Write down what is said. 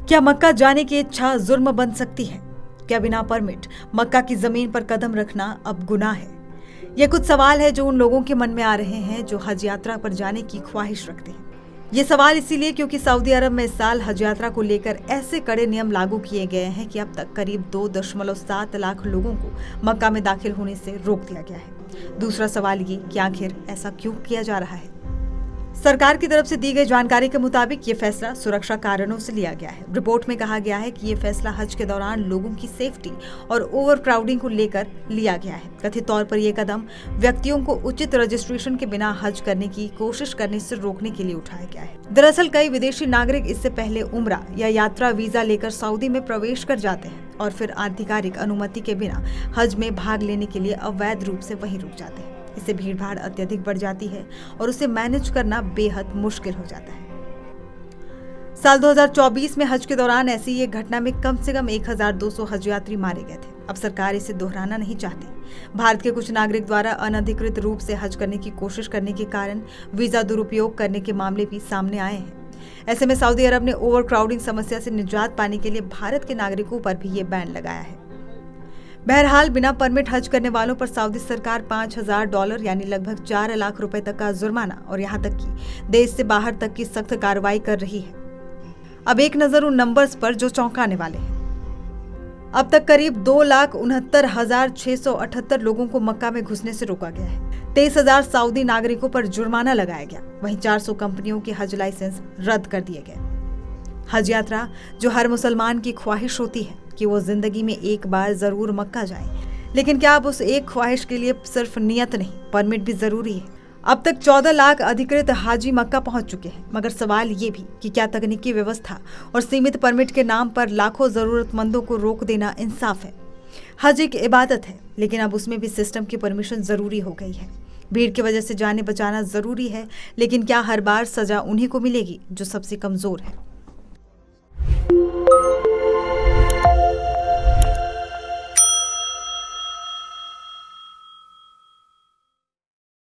क्या मक्का जाने की इच्छा जुर्म बन सकती है? क्या बिना परमिट मक्का की जमीन पर कदम रखना अब गुनाह है? ये कुछ सवाल है जो उन लोगों के मन में आ रहे हैं जो हज यात्रा पर जाने की ख्वाहिश रखते हैं। ये सवाल इसीलिए क्योंकि सऊदी अरब में इस साल हज यात्रा को लेकर ऐसे कड़े नियम लागू किए गए हैं कि अब तक करीब 2.7 लाख लोगों को मक्का में दाखिल होने से रोक दिया गया है। दूसरा सवाल ये कि आखिर ऐसा क्यों किया जा रहा है? सरकार की तरफ से दी गई जानकारी के मुताबिक ये फैसला सुरक्षा कारणों से लिया गया है। रिपोर्ट में कहा गया है कि ये फैसला हज के दौरान लोगों की सेफ्टी और ओवर क्राउडिंग को लेकर लिया गया है। कथित तौर पर यह कदम व्यक्तियों को उचित रजिस्ट्रेशन के बिना हज करने की कोशिश करने से रोकने के लिए उठाया गया है। दरअसल कई विदेशी नागरिक इससे पहले उम्रा या यात्रा वीजा लेकर सऊदी में प्रवेश कर जाते हैं और फिर आधिकारिक अनुमति के बिना हज में भाग लेने के लिए अवैध रूप से वहीं रुक जाते हैं। इससे भीड़भाड़ अत्यधिक बढ़ जाती है और उसे मैनेज करना बेहद मुश्किल हो जाता है। साल 2024 में हज के दौरान ऐसी एक घटना में कम से कम 1200 हज यात्री मारे गए थे। अब सरकार इसे दोहराना नहीं चाहती। भारत के कुछ नागरिक द्वारा अनधिकृत रूप से हज करने की कोशिश करने के कारण वीजा दुरुपयोग करने के मामले भी सामने आए हैं। ऐसे में सऊदी अरब ने ओवर क्राउडिंग समस्या से निजात पाने के लिए भारत के नागरिकों पर भी ये बैन लगाया है। बहरहाल बिना परमिट हज करने वालों पर सऊदी सरकार $5000 यानी लगभग 4 लाख रुपए तक का जुर्माना और यहाँ तक कि देश से बाहर तक की सख्त कार्रवाई कर रही है। अब एक नजर उन नंबर्स पर जो चौंकाने वाले हैं। अब तक करीब 2,69,678 लोगों को मक्का में घुसने से रोका गया है। 23,000 सऊदी नागरिकों पर जुर्माना लगाया गया। वहीं 400 कंपनियों के हज लाइसेंस रद्द कर दिए गए। हज यात्रा जो हर मुसलमान की ख्वाहिश होती है कि वो जिंदगी में एक बार जरूर मक्का जाए, लेकिन क्या अब उस एक ख्वाहिश के लिए सिर्फ नियत नहीं, परमिट भी जरूरी है? अब तक 14 लाख अधिकृत हाजी मक्का पहुंच चुके हैं, मगर सवाल ये भी कि क्या तकनीकी व्यवस्था और सीमित परमिट के नाम पर लाखों जरूरतमंदों को रोक देना इंसाफ है? हज एक इबादत है, लेकिन अब उसमें भी सिस्टम की परमिशन जरूरी हो गई है। भीड़ की वजह से जाने बचाना जरूरी है, लेकिन क्या हर बार सजा उन्हीं को मिलेगी जो सबसे कमजोर है?